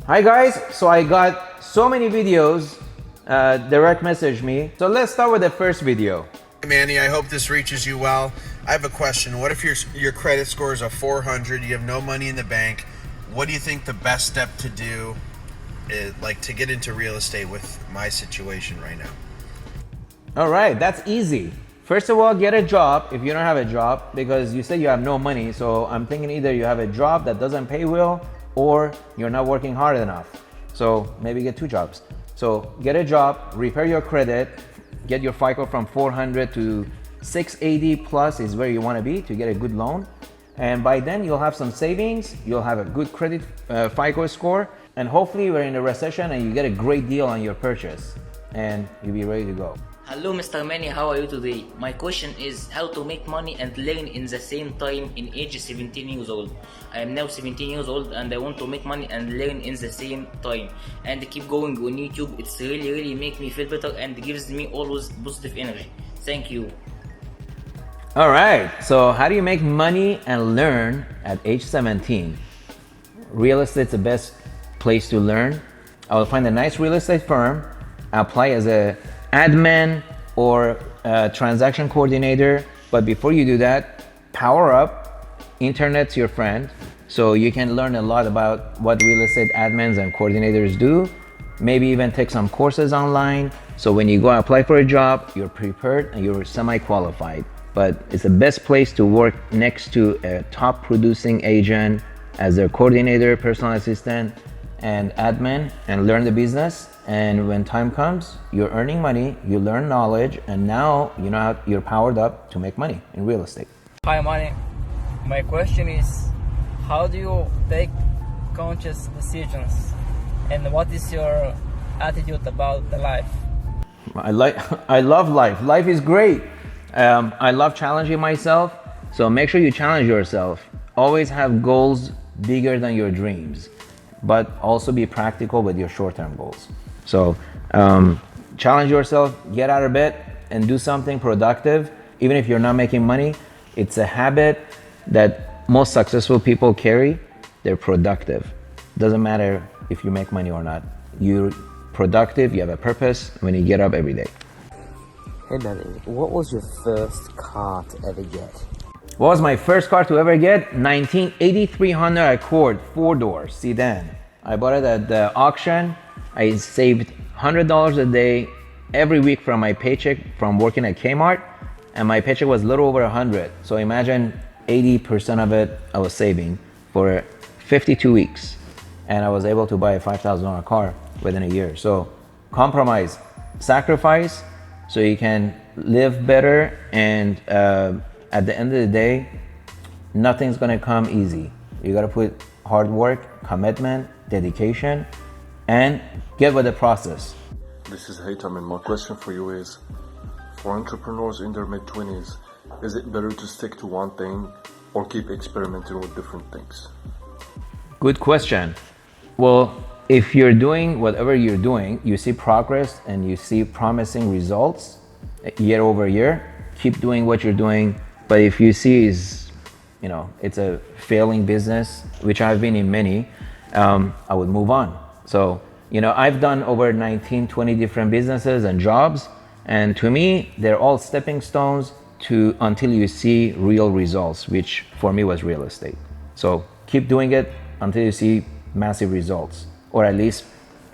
Hi guys, so I got so many videos direct message me. So let's start with the first video. Hey Manny, I hope this reaches you well. I have a question. What if your credit score is a 400, you have no money in the bank? What do you think the best step to do is, like, to get into real estate with my situation right now? All right, that's easy. First of all, get a job if you don't have a job, because you said you have no money. So I'm thinking either you have a job that doesn't pay well or you're not working hard enough. So maybe get two jobs. So get a job, repair your credit, get your FICO from 400 to 680 plus is where you want to be to get a good loan. And by then you'll have some savings, you'll have a good credit FICO score, and hopefully we're in a recession and you get a great deal on your purchase and you'll be ready to go. Hello Mr. Manny, how are you today? My question is how to make money and learn in the same time in age 17 years old. I am now 17 years old and I want to make money and learn in the same time and keep going on YouTube. It's really make me feel better and gives me always positive energy. Thank you. All right, so how do you make money and learn at age 17? Real estate's the best place to learn. I will find a nice real estate firm, apply as a admin or transaction coordinator. But before you do that, power up. Internet's your friend, so you can learn a lot about what real estate admins and coordinators do. Maybe even take some courses online, so when you go apply for a job, you're prepared and you're semi-qualified. But it's the best place to work next to a top producing agent as their coordinator, personal assistant, and admin, and learn the business. And when time comes, you're earning money, you learn knowledge, and now you know how you're powered up to make money in real estate. Hi Manny, my question is, how do you take conscious decisions and what is your attitude about the life? I love life. Life is great. I love challenging myself. So make sure you challenge yourself. Always have goals bigger than your dreams, but also be practical with your short-term goals. So challenge yourself, get out of bed and do something productive. Even if you're not making money, it's a habit that most successful people carry. They're productive. Doesn't matter if you make money or not. You're productive, you have a purpose when you get up every day. Hey Manny, what was your first car to ever get? What was my first car to ever get? 1983 Honda Accord, 4-door sedan. I bought it at the auction. I saved $100 a day every week from my paycheck from working at Kmart, and my paycheck was a little over 100. So imagine 80% of it I was saving for 52 weeks, and I was able to buy a $5,000 car within a year. So compromise, sacrifice, so you can live better, and at the end of the day, nothing's gonna come easy. You gotta put hard work, commitment, dedication, and get with the process. This is Haytham, and my question for you is, for entrepreneurs in their mid-20s, is it better to stick to one thing or keep experimenting with different things? Good question. Well, if you're doing whatever you're doing, you see progress and you see promising results year over year, keep doing what you're doing. But if you see it's a failing business, which I've been in many, I would move on. So, I've done over 19, 20 different businesses and jobs. And to me, they're all stepping stones until you see real results, which for me was real estate. So keep doing it until you see massive results, or at least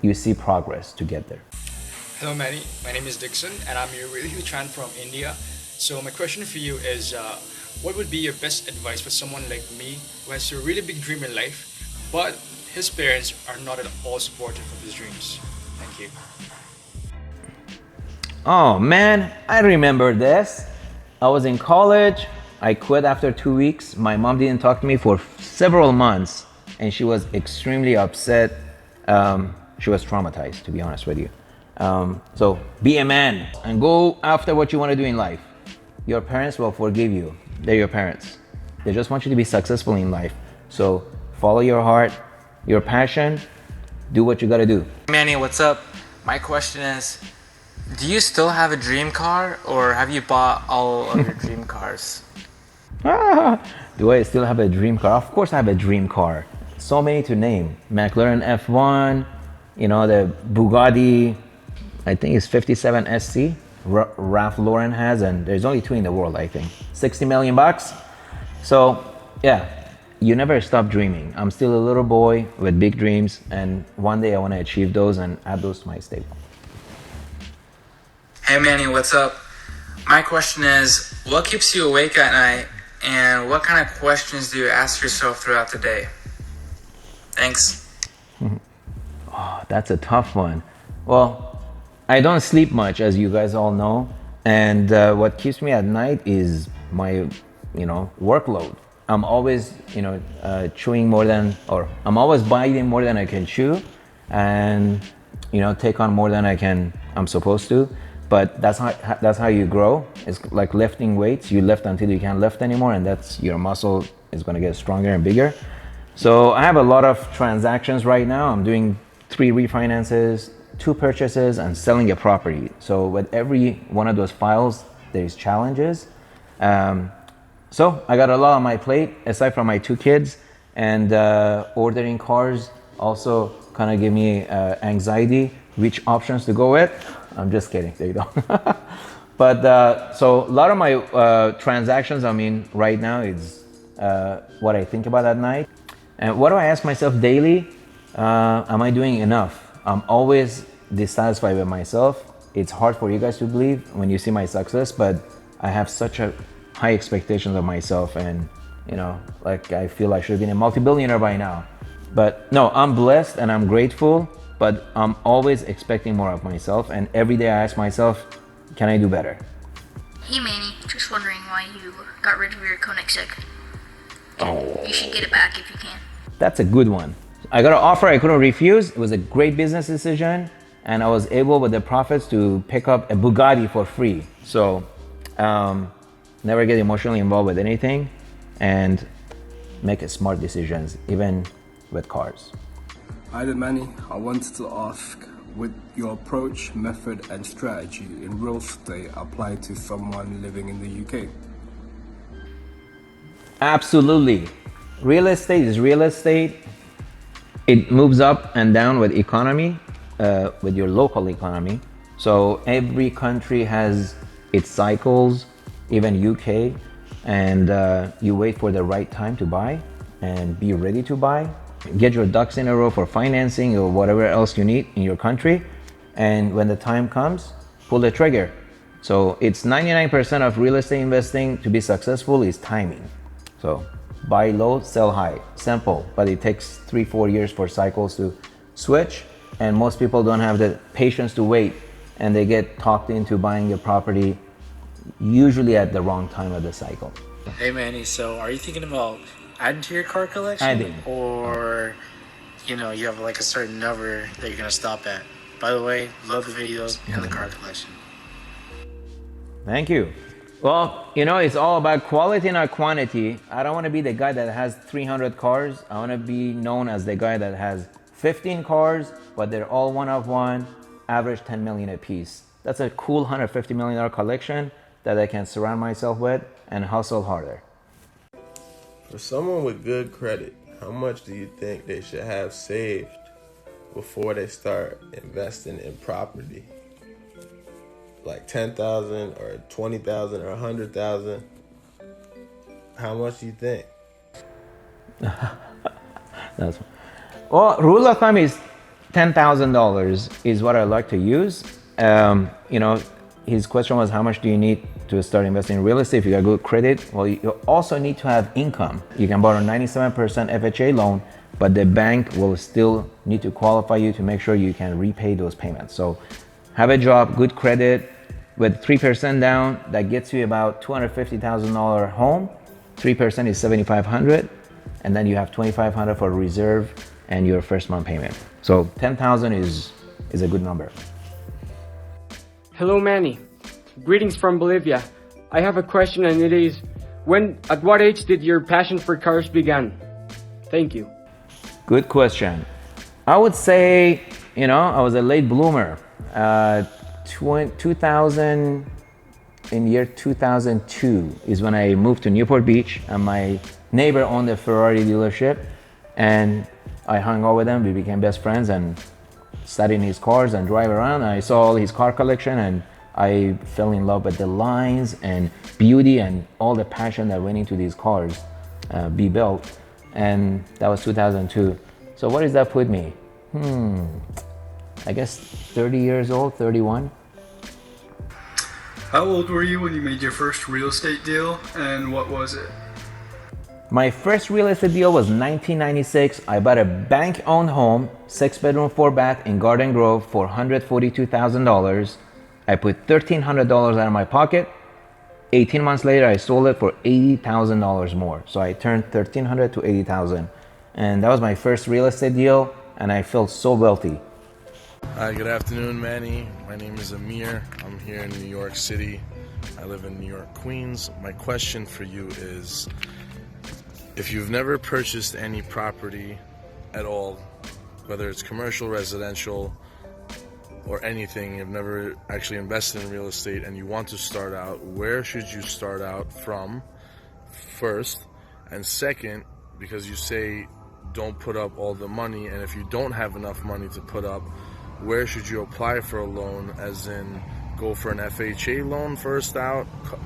you see progress to get there. Hello Manny, my name is Dixon and I'm a really huge fan from India. So my question for you is, what would be your best advice for someone like me who has a really big dream in life, but his parents are not at all supportive of his dreams? Thank you. Oh man, I remember this. I was in college. I quit after 2 weeks. My mom didn't talk to me for several months, and she was extremely upset. She was traumatized, to be honest with you. So be a man and go after what you want to do in life. Your parents will forgive you. They're your parents. They just want you to be successful in life. So follow your heart, your passion, do what you got to do. Manny, what's up? My question is, do you still have a dream car, or have you bought all of your dream cars? Do I still have a dream car? Of course I have a dream car. so many to name. McLaren F1, you know, the Bugatti, I think it's 57 SC, Ralph Lauren has, and there's only 2 in the world, I think. 60 million bucks. So yeah, you never stop dreaming. I'm still a little boy with big dreams, and one day I want to achieve those and add those to my stable. Hey Manny, what's up? My question is, what keeps you awake at night, and what kind of questions do you ask yourself throughout the day? Thanks. Oh, that's a tough one. Well, I don't sleep much, as you guys all know, and what keeps me at night is my, workload. I'm always, chewing more than, or I'm always biting more than I can chew, and take on more than I'm supposed to. But that's how you grow. It's like lifting weights. You lift until you can't lift anymore, and that's your muscle is going to get stronger and bigger. So I have a lot of transactions right now. I'm doing 3 refinances, 2 purchases, and selling a property. So with every one of those files, there's challenges. So I got a lot on my plate, aside from my 2 kids, and ordering cars also kind of give me anxiety, which options to go with. I'm just kidding, there you go. But so a lot of my transactions, right now is what I think about at night. And what do I ask myself daily? Am I doing enough? I'm always dissatisfied with myself. It's hard for you guys to believe when you see my success, but I have such a high expectations of myself, and I feel I should have been a multi-billionaire by now. But no, I'm blessed and I'm grateful, but I'm always expecting more of myself, and every day I ask myself, can I do better? Hey Manny, just wondering why you got rid of your Koenigsegg. You should get it back if you can. That's a good one. I got an offer I couldn't refuse. It was a great business decision, and I was able with the profits to pick up a Bugatti for free. So never get emotionally involved with anything, and make smart decisions, even with cars. Hi there, Manny. I wanted to ask, would your approach, method, and strategy in real estate apply to someone living in the UK? Absolutely. Real estate is real estate. It moves up and down with economy, with your local economy. So every country has its cycles, even UK, and you wait for the right time to buy and be ready to buy. Get your ducks in a row for financing or whatever else you need in your country, and when the time comes, pull the trigger. So it's 99% of real estate investing to be successful is timing. So buy low, sell high. Simple, but it takes 3-4 years for cycles to switch, and most people don't have the patience to wait, and they get talked into buying a property usually at the wrong time of the cycle. Hey Manny, so are you thinking about adding to your car collection? Adding. Or, you have like a certain number that you're gonna stop at? By the way, love the videos and the car collection. Thank you. Well, it's all about quality, not quantity. I don't want to be the guy that has 300 cars. I want to be known as the guy that has 15 cars, but they're all one of one, average 10 million a piece. That's a cool $150 million collection that I can surround myself with and hustle harder. For someone with good credit, how much do you think they should have saved before they start investing in property? Like 10,000 or 20,000 or 100,000? How much do you think? Well, rule of thumb is $10,000 is what I like to use. His question was, how much do you need to start investing in real estate if you got good credit? Well, you also need to have income. You can borrow 97% FHA loan, but the bank will still need to qualify you to make sure you can repay those payments. So have a job, good credit, with 3% down, that gets you about $250,000 home. 3% is $7,500, and then you have $2,500 for reserve and your first month payment. So 10,000 is a good number. Hello Manny, greetings from Bolivia. I have a question, and it is, at what age did your passion for cars begin? Thank you. Good question. I would say, I was a late bloomer. 2000, in year 2002 is when I moved to Newport Beach, and my neighbor owned a Ferrari dealership, and I hung out with him, we became best friends and studied his cars and drive around. And I saw all his car collection and I fell in love with the lines and beauty and all the passion that went into these cars be built. And that was 2002. So what does that put me? I guess 30 years old, 31. How old were you when you made your first real estate deal, and what was it? My first real estate deal was 1996. I bought a bank-owned home, 6-bedroom, 4-bath in Garden Grove for $142,000. I put $1,300 out of my pocket. 18 months later, I sold it for $80,000 more. So I turned $1,300 to $80,000. And that was my first real estate deal, and I felt so wealthy. Hi, good afternoon, Manny. My name is Amir. I'm here in New York City. I live in New York, Queens. My question for you is, if you've never purchased any property at all, whether it's commercial, residential, or anything, you've never actually invested in real estate and you want to start out, where should you start out from first? And second, because you say don't put up all the money, and if you don't have enough money to put up, where should you apply for a loan, as in go for an FHA loan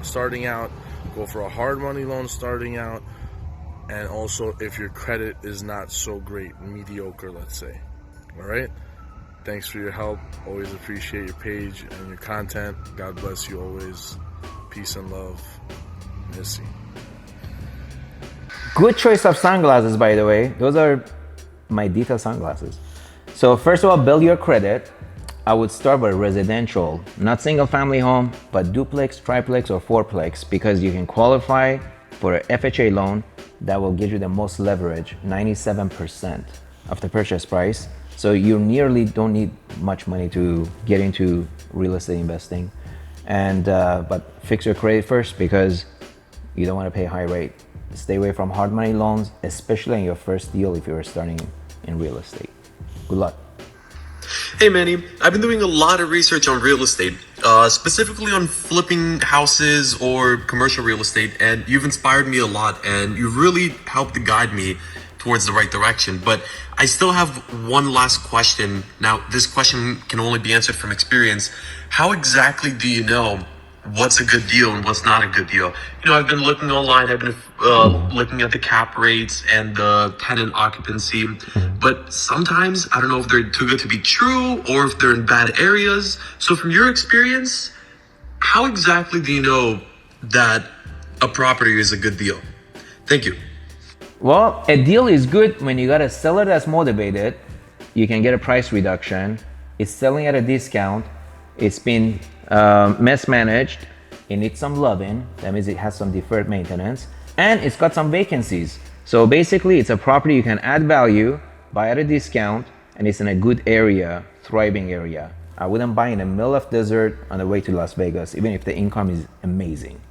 starting out, go for a hard money loan starting out, and also if your credit is not so great, mediocre, let's say. All right? Thanks for your help. Always appreciate your page and your content. God bless you always. Peace and love. Missy. Good choice of sunglasses, by the way. Those are my detailed sunglasses. So first of all, build your credit. I would start with residential, not single family home, but duplex, triplex, or fourplex, because you can qualify for an FHA loan that will give you the most leverage, 97% of the purchase price. So you nearly don't need much money to get into real estate investing. And but fix your credit first, because you don't want to pay high rate. Stay away from hard money loans, especially in your first deal if you're starting in real estate. Good luck. Hey Manny, I've been doing a lot of research on real estate, specifically on flipping houses or commercial real estate, and you've inspired me a lot and you've really helped to guide me towards the right direction. But I still have one last question. Now, this question can only be answered from experience. How exactly do you know what's a good deal and what's not a good deal? You know, I've been looking online, I've been looking at the cap rates and the tenant occupancy, but sometimes I don't know if they're too good to be true or if they're in bad areas. So from your experience, how exactly do you know that a property is a good deal? Thank you. Well, a deal is good when you got a seller that's motivated. You can get a price reduction. It's selling at a discount. It's been mismanaged. It needs some loving. That means it has some deferred maintenance. And it's got some vacancies. So basically, it's a property you can add value, buy at a discount, and it's in a good area, thriving area. I wouldn't buy in the middle of desert on the way to Las Vegas, even if the income is amazing.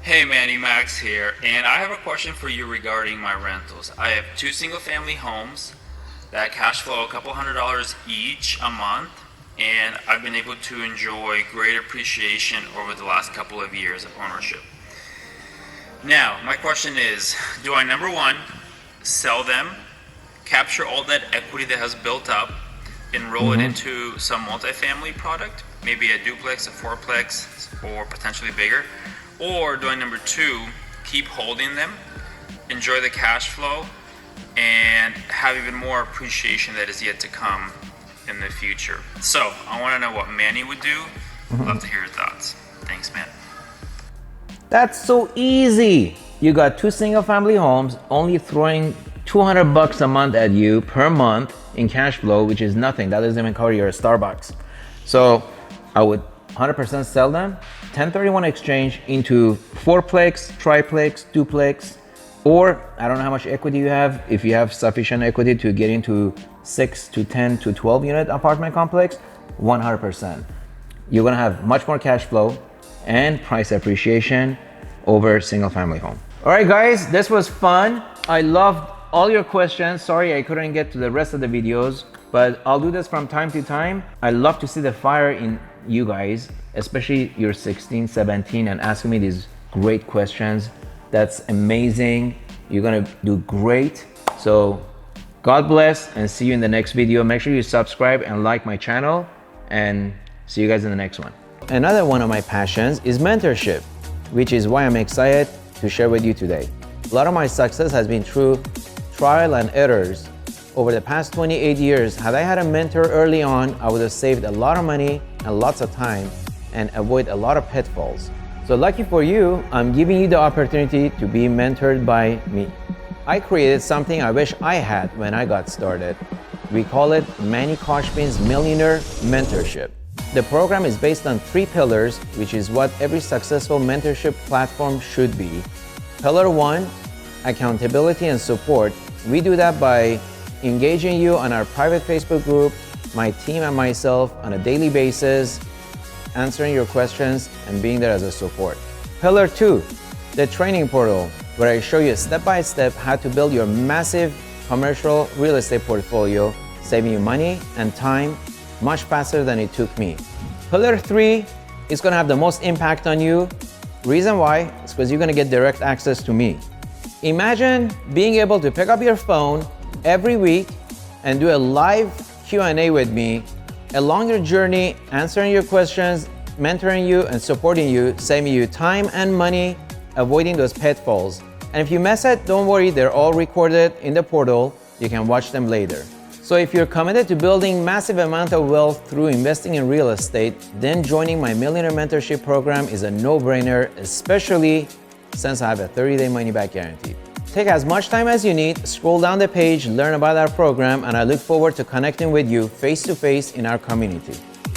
Hey Manny, Max here, and I have a question for you regarding my rentals. I have 2 single-family homes that cash flow a couple $100 each a month, and I've been able to enjoy great appreciation over the last couple of years of ownership. Now, my question is, do I, number one, sell them, capture all that equity that has built up, and roll it into some multifamily product, maybe a duplex, a fourplex, or potentially bigger? Or do I, number two, keep holding them, enjoy the cash flow, and have even more appreciation that is yet to come in the future? So I want to know what Manny would do. Love to hear your thoughts. Thanks, man. That's so easy. You got 2 single family homes only throwing $200 a month at you per month in cash flow, which is nothing. That doesn't even cover your Starbucks. So I would 100% sell them, 1031 exchange into fourplex, triplex, duplex, or I don't know how much equity you have. If you have sufficient equity to get into 6 to 10 to 12 unit apartment complex, 100%. You're gonna have much more cash flow and price appreciation over single family home. All right guys, this was fun. I loved all your questions. Sorry I couldn't get to the rest of the videos, but I'll do this from time to time. I love to see the fire in you guys, especially you're 16, 17 and asking me these great questions. That's amazing. You're gonna do great. So God bless, and see you in the next video. Make sure you subscribe and like my channel, and see you guys in the next one. Another one of my passions is mentorship, which is why I'm excited to share with you today. A lot of my success has been through trial and errors. Over the past 28 years, had I had a mentor early on, I would have saved a lot of money and lots of time and avoid a lot of pitfalls. So lucky for you, I'm giving you the opportunity to be mentored by me. I created something I wish I had when I got started. We call it Manny Khoshbin's Millionaire Mentorship. The program is based on 3 pillars, which is what every successful mentorship platform should be. Pillar 1, accountability and support. We do that by engaging you on our private Facebook group, my team and myself on a daily basis, answering your questions and being there as a support. Pillar 2, the training portal, where I show you step by step how to build your massive commercial real estate portfolio, saving you money and time much faster than it took me. Pillar 3 is gonna have the most impact on you. Reason why is because you're gonna get direct access to me. Imagine being able to pick up your phone every week and do a live Q&A with me, a longer journey, answering your questions, mentoring you and supporting you, saving you time and money, avoiding those pitfalls. And if you mess it, don't worry, they're all recorded in the portal. You can watch them later. So if you're committed to building massive amount of wealth through investing in real estate, then joining my Millionaire Mentorship program is a no-brainer, especially since I have a 30-day money-back guarantee. Take as much time as you need, scroll down the page, learn about our program, and I look forward to connecting with you face-to-face in our community.